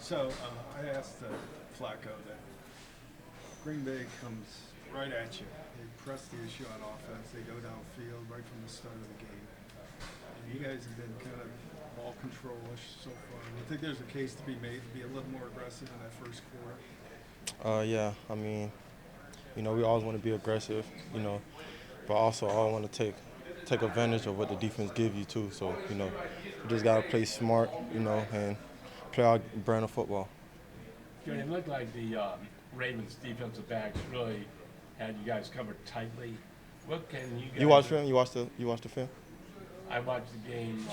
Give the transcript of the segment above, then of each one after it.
So I asked Flacco that Green Bay comes right at you. They press the issue on offense. They go downfield right from the start of the game. And you guys have been kind of ball control-ish so far. I think there's a case to be made to be a little more aggressive in that first quarter. Yeah, I mean, we always want to be aggressive, but also I want to take advantage of what the defense gives you too. So, we just gotta play smart, and play our brand of football. Jeudy, it looked like the Ravens defensive backs really had you guys covered tightly. What can you You guys? watch film? You watched the film? I watched the game.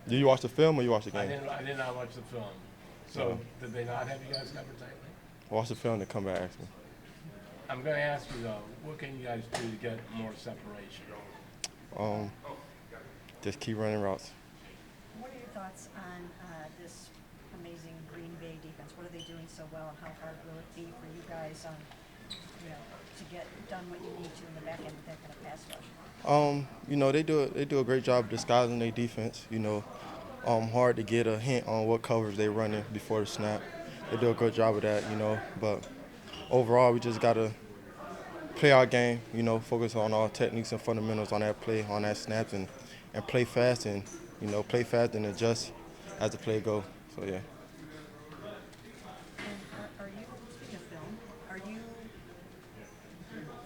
Did you watch the film or you watched the I game? didn't. I did not watch the film. Uh, So did they not have you guys covered tightly? Watch the film and come back and ask me. I'm going to ask you though. What can you guys do to get more separation? Um, just keep running routes. What are your thoughts on this amazing Green Bay defense? What are they doing so well, and how hard will it be for you guys, to get done what you need to in the back end with that kind of pass rush? They do a great job disguising their defense. Hard to get a hint on what coverage they running before the snap. They do a good job of that, But overall, we just gotta play our game. Focus on our techniques and fundamentals on that play, on that snaps, and play fast play fast and adjust as the play go. So yeah. And are you, speaking of film, are you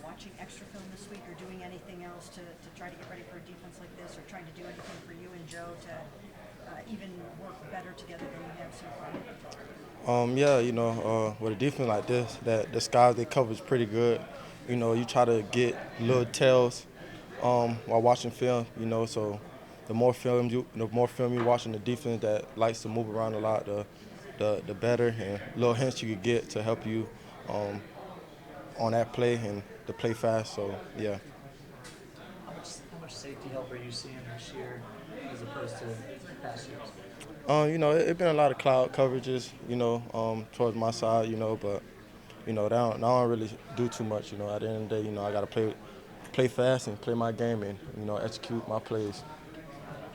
watching extra film this week or doing anything else to try to get ready for a defense like this, or trying to do anything for you and Joe to even work better together than you have so far? With a defense like this, that the skies they cover is pretty good. You try to get little tells while watching film. So the more film you watch in the defense that likes to move around a lot, the better, and little hints you could get to help you on that play and to play fast. So yeah. How much safety help are you seeing this year as opposed to past years? It's been a lot of cloud coverages, towards my side, but they don't really do too much. At the end of the day, I gotta play fast and play my game and execute my plays.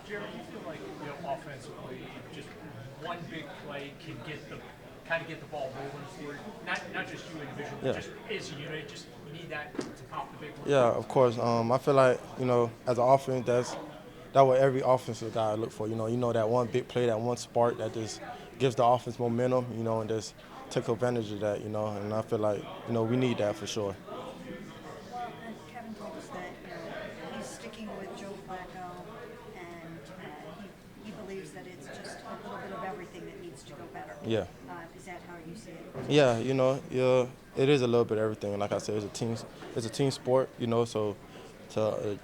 Jerry, you feel like offensively, just one big play can get the ball rolling for you. Not just you individually, Yeah. but just as a unit. Just you need that to pop the big one. Yeah, of course. I feel like as an offense, that's what every offensive guy look for. That one big play, that one spark that just gives the offense momentum. And just take advantage of that. And I feel like we need that for sure. Well, and Kevin told us that he's sticking with Joe Flacco, and he believes that it's just a little bit of everything that needs to go better. Yeah. Is that how you see it? Yeah, yeah, it is a little bit of everything. Like I said, it's a team sport. So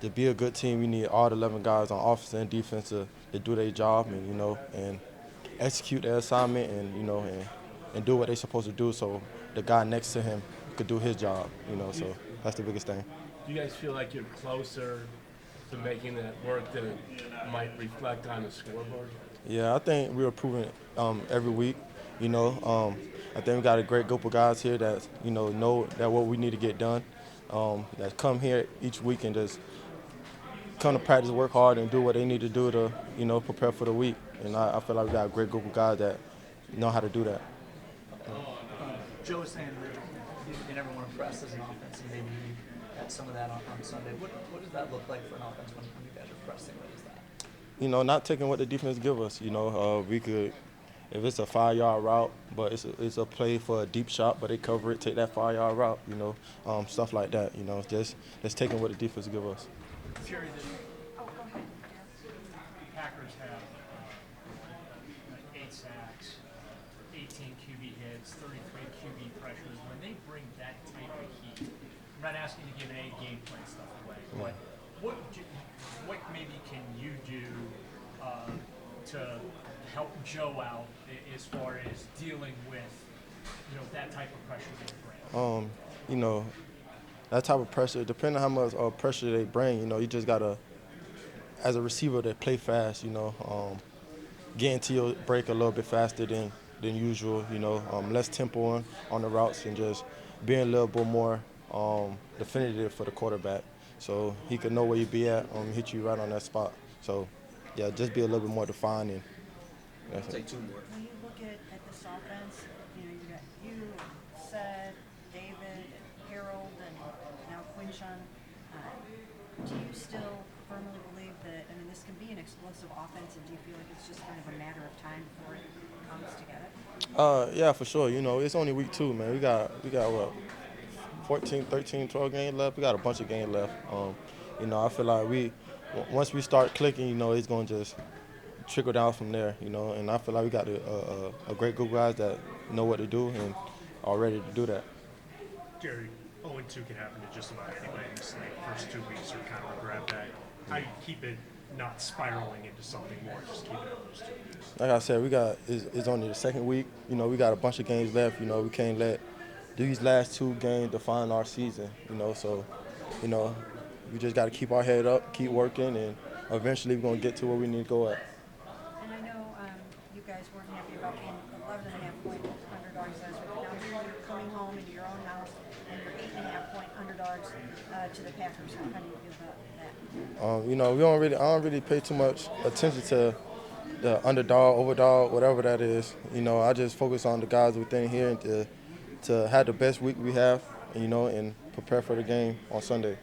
to be a good team, you need all the 11 guys on offense and defense to do their job and execute their assignment and do what they're supposed to do. So the guy next to him could do his job. So that's the biggest thing. Do you guys feel like you're closer to making that work than it might reflect on the scoreboard? Yeah, I think we're improving every week. I think we got a great group of guys here that know that what we need to get done. That come here each week and just come to practice, work hard, and do what they need to do to prepare for the week. And I feel like we got a great group of guys that know how to do that. Joe was saying that you never want to press as an offense, and maybe you had some of that on Sunday. What does that look like for an offense when you guys are pressing? What is that? Not taking what the defense give us. We could, if it's a 5-yard route, but it's a play for a deep shot, but they cover it, take that 5-yard route. Stuff like that. Just taking what the defense give us. Jerry, Oh, go ahead. the Packers have 8 sacks, 18 QB hits, 33 QB pressures. When they bring that type of heat, I'm not asking you to give any game plan stuff away, but what maybe can you do to help Joe out as far as dealing with that type of pressure they bring? That type of pressure, depending on how much pressure they bring, you just gotta, as a receiver, to play fast. Get into your break a little bit faster than usual. Less tempo on the routes and just being a little bit more definitive for the quarterback, so he could know where you be at, hit you right on that spot. So, yeah, just be a little bit more defined. And Take two more. When you look at this offense explosive offense, and do you feel like it's just kind of a matter of time before it comes together? Yeah, for sure. You know, it's only week 2, man. We got what, 14, 13, 12 games left. We got a bunch of games left. You know, I feel like once we start clicking, you know, it's gonna just trickle down from there. You know, and I feel like we got a great group of guys that know what to do and are ready to do that. Jerry, 0-2 can happen to just about anybody in this league. First 2 weeks are kind of a grab bag. How you keep it not spiraling into something more, just keep it at those 2 weeks. Like I said, it's only the second week. You know, we got a bunch of games left. You know, we can't let these last 2 games define our season. You know, so, you know, we just got to keep our head up, keep working, and eventually we're gonna get to where we need to go at. And I know you guys weren't happy about being 11.5-point underdogs last week, but now here you're coming home into your own house, and you're 8.5-point underdogs to the Packers. How do you feel about that? You know, I don't really pay too much attention to the underdog, overdog, whatever that is. You know, I just focus on the guys within here and to have the best week we have, you know, and prepare for the game on Sunday.